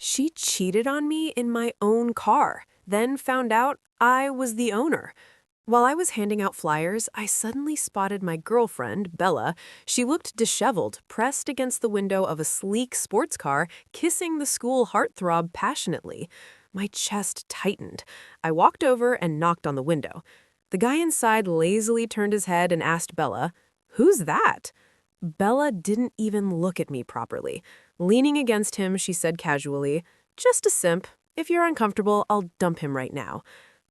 She cheated on me in my own car, then found out I was the owner. While I was handing out flyers, I suddenly spotted my girlfriend, Bella. She looked disheveled, pressed against the window of a sleek sports car, kissing the school heartthrob passionately. My chest tightened. I walked over and knocked on the window. The guy inside lazily turned his head and asked Bella, "Who's that?" Bella didn't even look at me properly. Leaning against him, she said casually, "Just a simp. If you're uncomfortable, I'll dump him right now."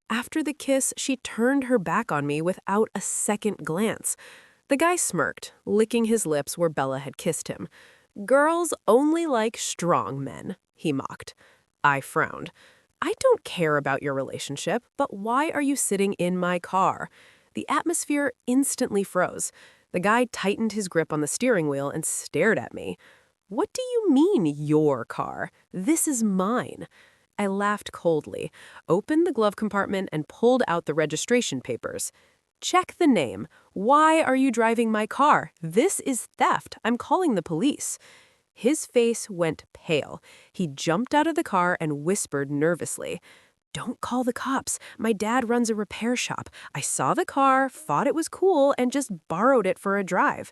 After the kiss, she turned her back on me without a second glance. The guy smirked, licking his lips where Bella had kissed him. "Girls only like strong men," he mocked. I frowned. "I don't care about your relationship, but why are you sitting in my car?" The atmosphere instantly froze. The guy tightened his grip on the steering wheel and stared at me. "What do you mean, your car? This is mine." I laughed coldly, opened the glove compartment, and pulled out the registration papers. "Check the name. Why are you driving my car? This is theft. I'm calling the police." His face went pale. He jumped out of the car and whispered nervously, "Don't call the cops. My dad runs a repair shop. I saw the car, thought it was cool, and just borrowed it for a drive."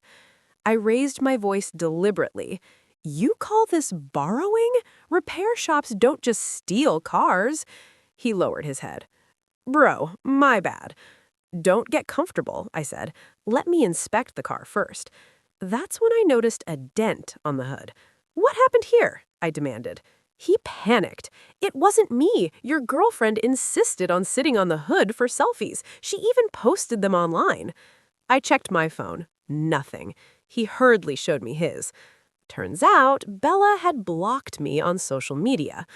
I raised my voice deliberately. "You call this borrowing? Repair shops don't just steal cars." He lowered his head. "Bro, my bad." "Don't get comfortable," I said. "Let me inspect the car first." That's when I noticed a dent on the hood. "What happened here?" I demanded. He panicked. "It wasn't me. Your girlfriend insisted on sitting on the hood for selfies. She even posted them online." I checked my phone. Nothing. He hurriedly showed me his. Turns out, Bella had blocked me on social media.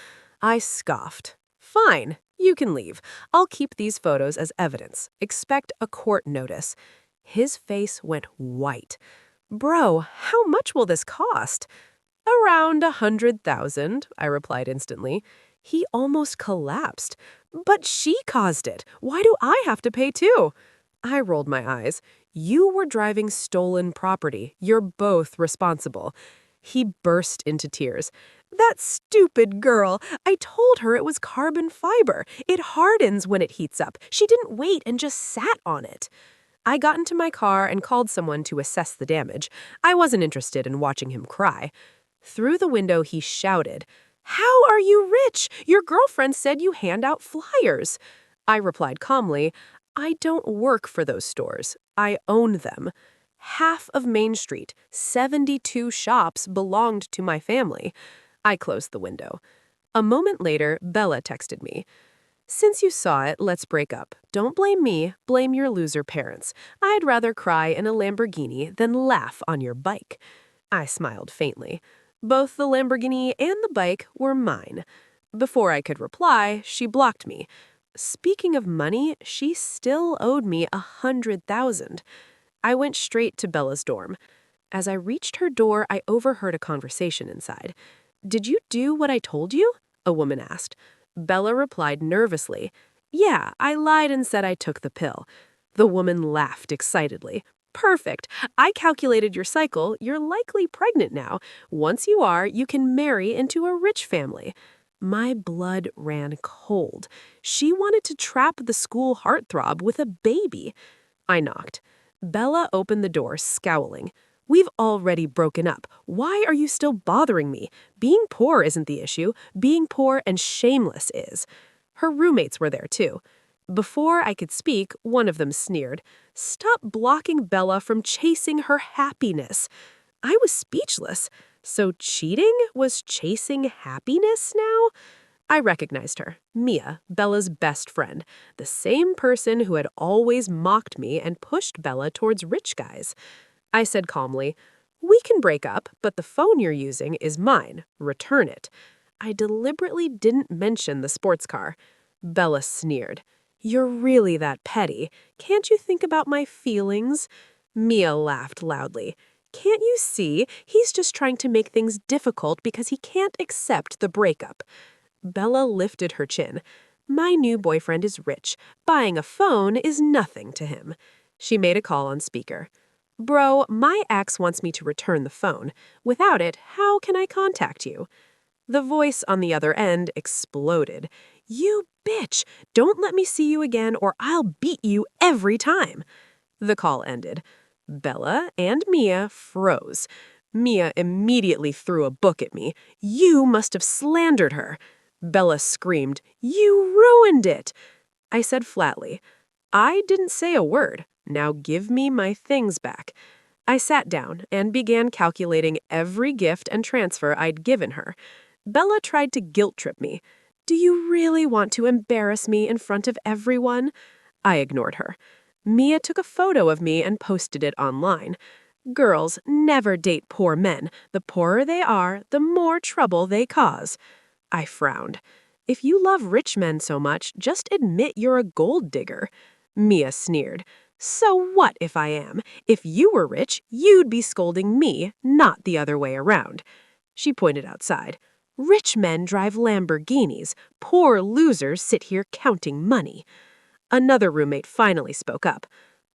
I scoffed. "Fine, you can leave. I'll keep these photos as evidence. Expect a court notice." His face went white. "Bro, how much will this cost?" "Around 100,000, I replied instantly. He almost collapsed. "But she caused it. Why do I have to pay too?" I rolled my eyes. "You were driving stolen property. You're both responsible." He burst into tears. "That stupid girl. I told her it was carbon fiber. It hardens when it heats up. She didn't wait and just sat on it." I got into my car and called someone to assess the damage. I wasn't interested in watching him cry. Through the window, he shouted, "How are you rich? Your girlfriend said you hand out flyers." I replied calmly, "I don't work for those stores. I own them." Half of Main Street, 72 shops, belonged to my family. I closed the window. A moment later, Bella texted me. "Since you saw it, let's break up. Don't blame me, blame your loser parents. I'd rather cry in a Lamborghini than laugh on your bike." I smiled faintly. Both the Lamborghini and the bike were mine. Before I could reply, she blocked me. Speaking of money, she still owed me 100,000. I went straight to Bella's dorm. As I reached her door, I overheard a conversation inside. "Did you do what I told you?" a woman asked. Bella replied nervously, "Yeah, I lied and said I took the pill." The woman laughed excitedly. "Perfect. I calculated your cycle. You're likely pregnant now. Once you are, you can marry into a rich family." My blood ran cold. She wanted to trap the school heartthrob with a baby. I knocked. Bella opened the door, scowling. "We've already broken up. Why are you still bothering me? Being poor isn't the issue. Being poor and shameless is." Her roommates were there too. Before I could speak, one of them sneered, "Stop blocking Bella from chasing her happiness." I was speechless. So cheating was chasing happiness now? I recognized her, Mia, Bella's best friend, the same person who had always mocked me and pushed Bella towards rich guys. I said calmly, "We can break up, but the phone you're using is mine. Return it." I deliberately didn't mention the sports car. Bella sneered. "You're really that petty. Can't you think about my feelings?" Mia laughed loudly. "Can't you see? He's just trying to make things difficult because he can't accept the breakup." Bella lifted her chin. "My new boyfriend is rich. Buying a phone is nothing to him." She made a call on speaker. "Bro, my ex wants me to return the phone. Without it, how can I contact you?" The voice on the other end exploded. "You bitch! Don't let me see you again or I'll beat you every time." The call ended. Bella and Mia froze. Mia immediately threw a book at me. "You must have slandered her." Bella screamed, "You ruined it." I said flatly, "I didn't say a word. Now give me my things back." I sat down and began calculating every gift and transfer I'd given her. Bella tried to guilt trip me. "Do you really want to embarrass me in front of everyone?" I ignored her. Mia took a photo of me and posted it online. "Girls never date poor men. The poorer they are, the more trouble they cause." I frowned. "If you love rich men so much, just admit you're a gold digger." Mia sneered. "So what if I am? If you were rich, you'd be scolding me, not the other way around." She pointed outside. "Rich men drive Lamborghinis. Poor losers sit here counting money." Another roommate finally spoke up.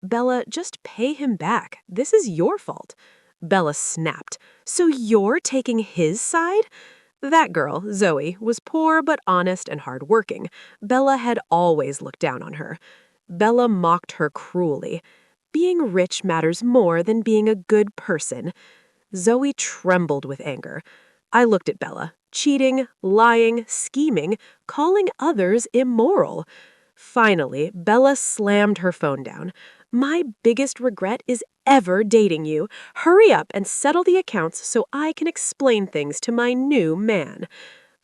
"Bella, just pay him back. This is your fault." Bella snapped. "So you're taking his side?" That girl, Zoe, was poor but honest and hardworking. Bella had always looked down on her. Bella mocked her cruelly. "Being rich matters more than being a good person." Zoe trembled with anger. I looked at Bella, cheating, lying, scheming, calling others immoral. Finally, Bella slammed her phone down. "My biggest regret is ever dating you. Hurry up and settle the accounts so I can explain things to my new man."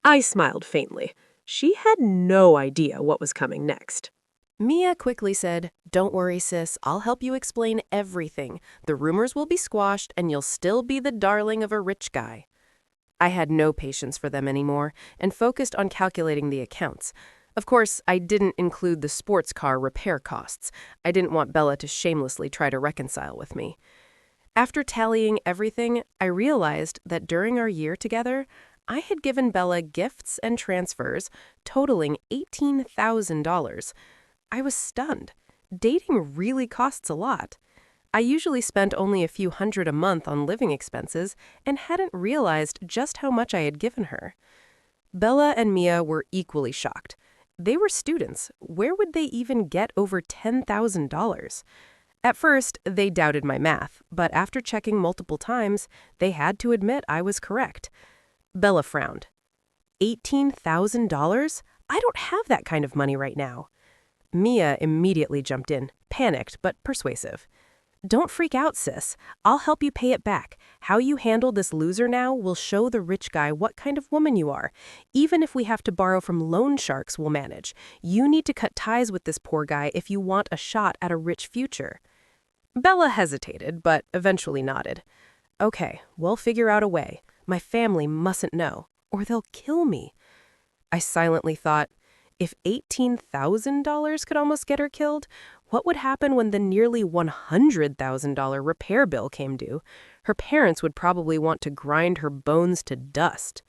I smiled faintly. She had no idea what was coming next. Mia quickly said, "Don't worry, sis. I'll help you explain everything. The rumors will be squashed and you'll still be the darling of a rich guy." I had no patience for them anymore and focused on calculating the accounts. Of course, I didn't include the sports car repair costs. I didn't want Bella to shamelessly try to reconcile with me. After tallying everything, I realized that during our year together, I had given Bella gifts and transfers totaling $18,000. I was stunned. Dating really costs a lot. I usually spent only a few hundred a month on living expenses and hadn't realized just how much I had given her. Bella and Mia were equally shocked. They were students. Where would they even get over $10,000? At first, they doubted my math, but after checking multiple times, they had to admit I was correct. Bella frowned. $18,000? I don't have that kind of money right now. Mia immediately jumped in, panicked but persuasive. "Don't freak out, sis. I'll help you pay it back. How you handle this loser now will show the rich guy what kind of woman you are. Even if we have to borrow from loan sharks, we'll manage. You need to cut ties with this poor guy if you want a shot at a rich future." Bella hesitated, but eventually nodded. "Okay, we'll figure out a way. My family mustn't know, or they'll kill me." I silently thought, if $18,000 could almost get her killed, what would happen when the nearly $100,000 repair bill came due? Her parents would probably want to grind her bones to dust.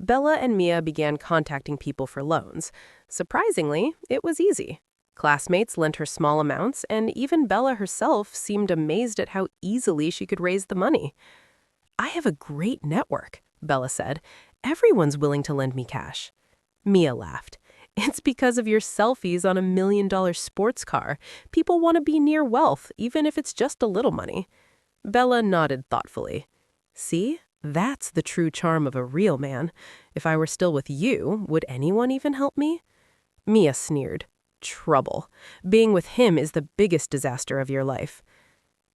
Bella and Mia began contacting people for loans. Surprisingly, it was easy. Classmates lent her small amounts, and even Bella herself seemed amazed at how easily she could raise the money. "I have a great network," Bella said. "Everyone's willing to lend me cash." Mia laughed. "It's because of your selfies on a $1 million sports car. People want to be near wealth, even if it's just a little money." Bella nodded thoughtfully. "See? That's the true charm of a real man. If I were still with you, would anyone even help me?" Mia sneered. "Trouble. Being with him is the biggest disaster of your life."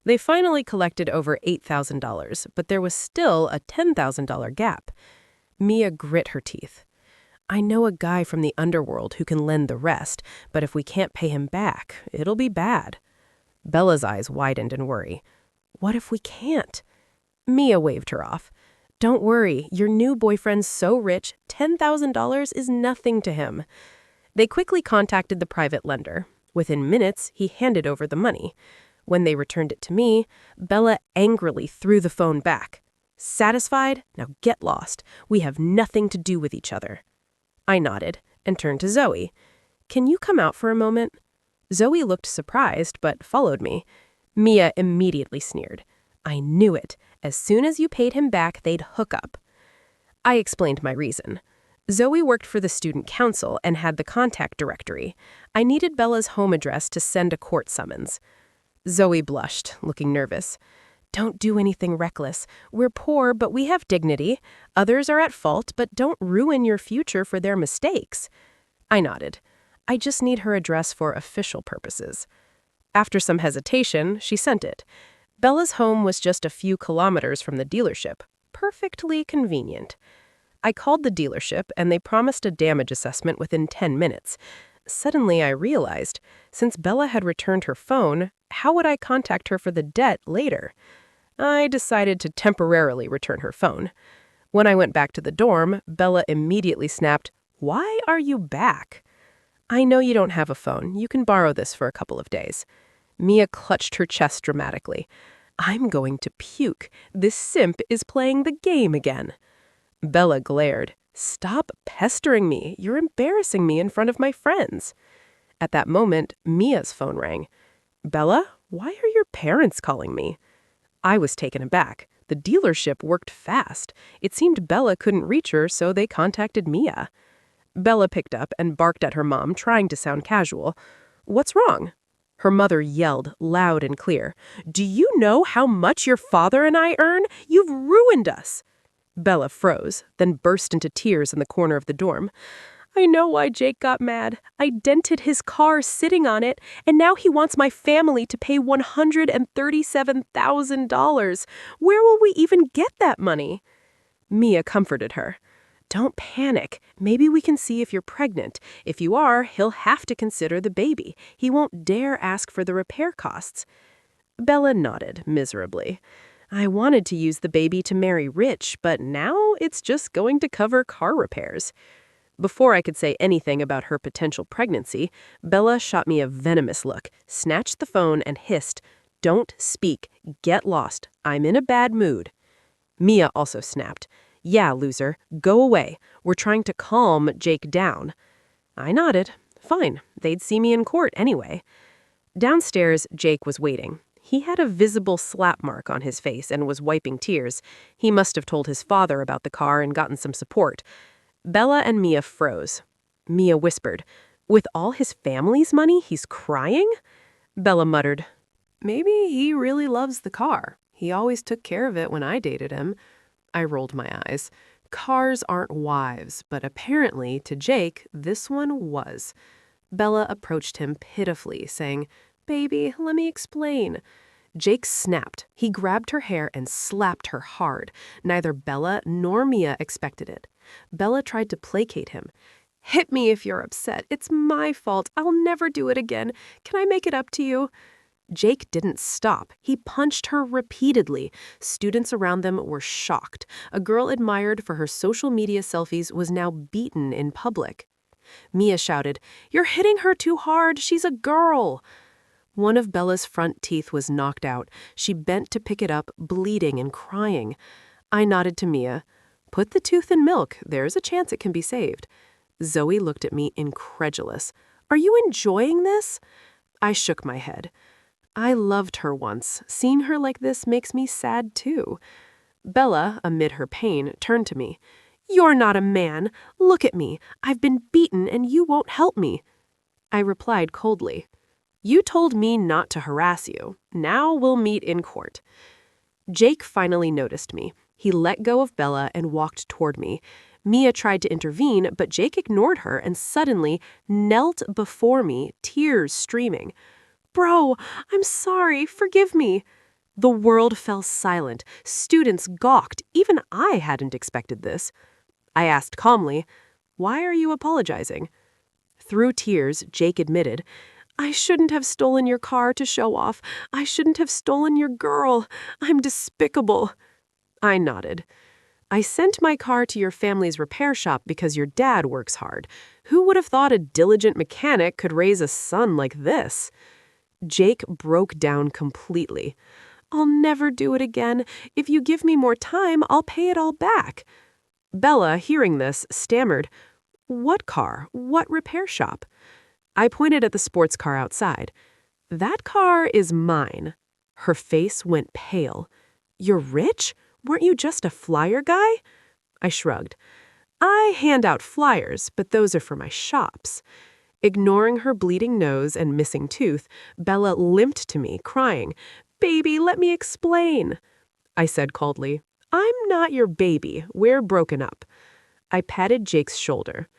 They finally collected over $8,000, but there was still a $10,000 gap. Mia grit her teeth. "I know a guy from the underworld who can lend the rest, but if we can't pay him back, it'll be bad." Bella's eyes widened in worry. "What if we can't?" Mia waved her off. "Don't worry, your new boyfriend's so rich, $10,000 is nothing to him." They quickly contacted the private lender. Within minutes, he handed over the money. When they returned it to me, Bella angrily threw the phone back. "Satisfied? Now get lost. We have nothing to do with each other." I nodded and turned to Zoe. "Can you come out for a moment?" Zoe looked surprised, but followed me. Mia immediately sneered. "I knew it. As soon as you paid him back, they'd hook up." I explained my reason. Zoe worked for the student council and had the contact directory. I needed Bella's home address to send a court summons. Zoe blushed, looking nervous. Don't do anything reckless. We're poor, but we have dignity. Others are at fault, but don't ruin your future for their mistakes. I nodded. I just need her address for official purposes. After some hesitation, she sent it. Bella's home was just a few kilometers from the dealership. Perfectly convenient. I called the dealership, and they promised a damage assessment within 10 minutes. Suddenly, I realized, since Bella had returned her phone, how would I contact her for the debt later? I decided to temporarily return her phone. When I went back to the dorm, Bella immediately snapped, "Why are you back?" "I know you don't have a phone. You can borrow this for a couple of days." Mia clutched her chest dramatically. "I'm going to puke. This simp is playing the game again." Bella glared. "Stop pestering me. You're embarrassing me in front of my friends." At that moment, Mia's phone rang. "Bella, why are your parents calling me?" I was taken aback. The dealership worked fast. It seemed Bella couldn't reach her, so they contacted Mia. Bella picked up and barked at her mom, trying to sound casual. "What's wrong?" Her mother yelled, loud and clear. "Do you know how much your father and I earn? You've ruined us." Bella froze, then burst into tears in the corner of the dorm. "I know why Jake got mad. I dented his car sitting on it, and now he wants my family to pay $137,000. Where will we even get that money?" Mia comforted her. "Don't panic. Maybe we can see if you're pregnant. If you are, he'll have to consider the baby. He won't dare ask for the repair costs." Bella nodded miserably. "I wanted to use the baby to marry rich, but now it's just going to cover car repairs." Before I could say anything about her potential pregnancy, Bella shot me a venomous look, snatched the phone, and hissed, "Don't speak. Get lost. I'm in a bad mood." Mia also snapped, "Yeah, loser. Go away. We're trying to calm Jake down." I nodded. Fine. They'd see me in court anyway. Downstairs, Jake was waiting. He had a visible slap mark on his face and was wiping tears. He must have told his father about the car and gotten some support. Bella and Mia froze. Mia whispered, "With all his family's money, he's crying?" Bella muttered, "Maybe he really loves the car. He always took care of it when I dated him." I rolled my eyes. Cars aren't wives, but apparently, to Jake, this one was. Bella approached him pitifully, saying, "Baby, let me explain." Jake snapped. He grabbed her hair and slapped her hard. Neither Bella nor Mia expected it. Bella tried to placate him. "Hit me if you're upset. It's my fault. I'll never do it again. Can I make it up to you?" Jake didn't stop. He punched her repeatedly. Students around them were shocked. A girl admired for her social media selfies was now beaten in public. Mia shouted, "You're hitting her too hard. She's a girl." One of Bella's front teeth was knocked out. She bent to pick it up, bleeding and crying. I nodded to Mia. "Put the tooth in milk. There's a chance it can be saved." Zoe looked at me incredulous. "Are you enjoying this?" I shook my head. I loved her once. Seeing her like this makes me sad too. Bella, amid her pain, turned to me. "You're not a man. Look at me. I've been beaten and you won't help me." I replied coldly, "You told me not to harass you. Now we'll meet in court." Jake finally noticed me. He let go of Bella and walked toward me. Mia tried to intervene, but Jake ignored her and suddenly knelt before me, tears streaming. "Bro, I'm sorry. Forgive me." The world fell silent. Students gawked. Even I hadn't expected this. I asked calmly, "Why are you apologizing?" Through tears, Jake admitted, "I shouldn't have stolen your car to show off. I shouldn't have stolen your girl. I'm despicable." I nodded. "I sent my car to your family's repair shop because your dad works hard. Who would have thought a diligent mechanic could raise a son like this?" Jake broke down completely. "I'll never do it again. If you give me more time, I'll pay it all back." Bella, hearing this, stammered, "What car? What repair shop?" I pointed at the sports car outside. "That car is mine." Her face went pale. "You're rich? Weren't you just a flyer guy?" I shrugged. I hand out flyers, but those are for my shops. Ignoring her bleeding nose and missing tooth, Bella limped to me, crying, "Baby, let me explain." I said coldly, "I'm not your baby. We're broken up." I patted Jake's shoulder.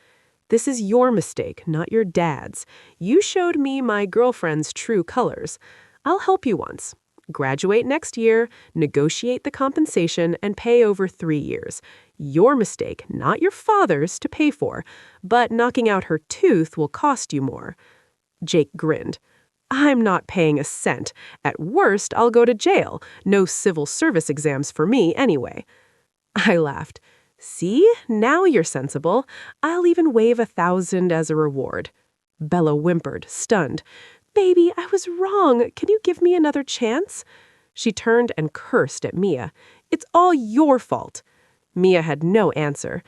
"This is your mistake, not your dad's. You showed me my girlfriend's true colors. I'll help you once. Graduate next year, negotiate the compensation, and pay over 3 years. Your mistake, not your father's, to pay for, but knocking out her tooth will cost you more." Jake grinned. "I'm not paying a cent. At worst, I'll go to jail. No civil service exams for me anyway." I laughed. "See, now you're sensible. I'll even waive 1,000 as a reward." Bella whimpered, stunned. "Baby, I was wrong. Can you give me another chance?" She turned and cursed at Mia. "It's all your fault." Mia had no answer.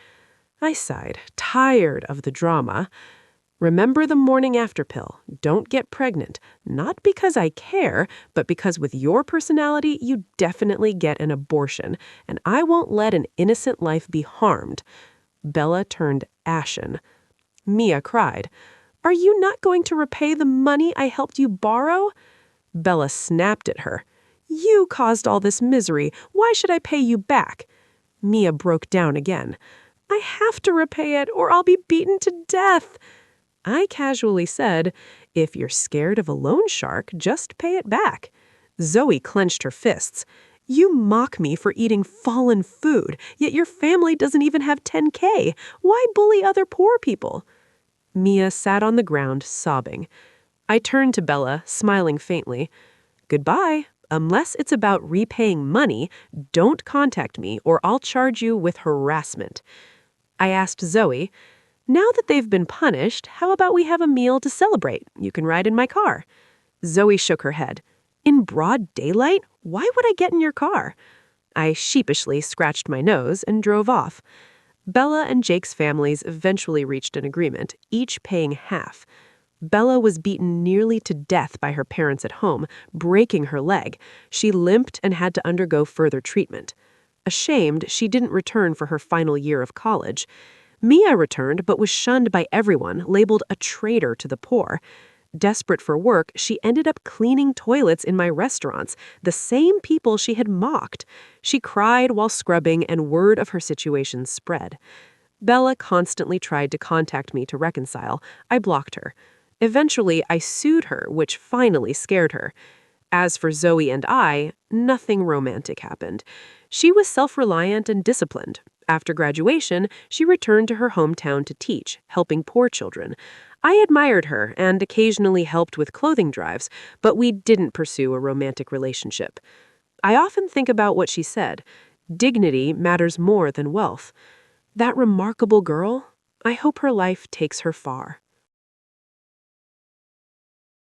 I sighed, tired of the drama. "Remember the morning after pill. Don't get pregnant. Not because I care, but because with your personality, you definitely get an abortion, and I won't let an innocent life be harmed." Bella turned ashen. Mia cried, "Are you not going to repay the money I helped you borrow?" Bella snapped at her. "You caused all this misery. Why should I pay you back?" Mia broke down again. "I have to repay it, or I'll be beaten to death." I casually said, "If you're scared of a loan shark, just pay it back." Zoe clenched her fists. "You mock me for eating fallen food, yet your family doesn't even have 10K. Why bully other poor people?" Mia sat on the ground, sobbing. I turned to Bella, smiling faintly. "Goodbye. Unless it's about repaying money, don't contact me or I'll charge you with harassment." I asked Zoe, "Now that they've been punished, how about we have a meal to celebrate? You can ride in my car." Zoe shook her head. "In broad daylight? Why would I get in your car?" I sheepishly scratched my nose and drove off. Bella and Jake's families eventually reached an agreement, each paying half. Bella was beaten nearly to death by her parents at home, breaking her leg. She limped and had to undergo further treatment. Ashamed, she didn't return for her final year of college. Mia returned but was shunned by everyone, labeled a traitor to the poor. Desperate for work, she ended up cleaning toilets in my restaurants, the same people she had mocked. She cried while scrubbing, and word of her situation spread. Bella constantly tried to contact me to reconcile. I blocked her. Eventually, I sued her, which finally scared her. As for Zoe and I, nothing romantic happened. She was self-reliant and disciplined. After graduation, she returned to her hometown to teach, helping poor children. I admired her and occasionally helped with clothing drives, but we didn't pursue a romantic relationship. I often think about what she said. Dignity matters more than wealth. That remarkable girl, I hope her life takes her far.